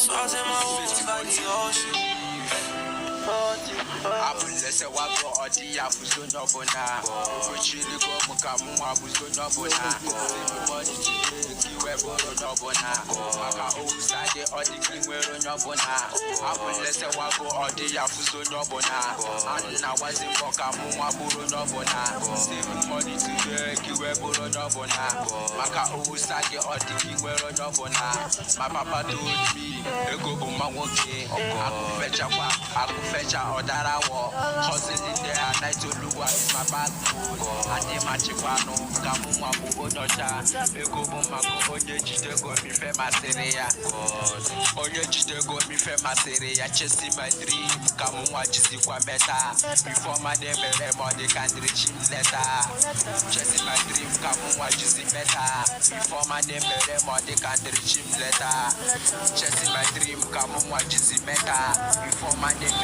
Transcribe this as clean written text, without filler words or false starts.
Salt in my wounds like the ocean. I will let say what go or the Abuzo Nobona. Chili go Mukamu Abuzo Nobona. Everybody today, Kiwebo Nobona. Maka Osade or the Kingwero Nobona. I will let say what go or the Abuzo Nobona. And now was in Bokamu Aburo Nobona. Everybody today, Kiwebo Nobona. Maka Osade or the Kingwero Nobona. My papa told me, Ego Bumawoke. I could fetch or that I walk. Hustling there at night to look what is my bag food. And the Machipano, Kamuma, Bugonocha, Egobumako, Onye got me from my Syria. Onye got me from my Syria. Chasing my dream, Kamuma, Chisikwa Meta. Before my name, they can't reach him letter. Chasing my dream, Kamuma, Chisi Meta. Before my name, they can't reach him letter. Chasing my dream, Kamuma, Chisi Meta. Before my name,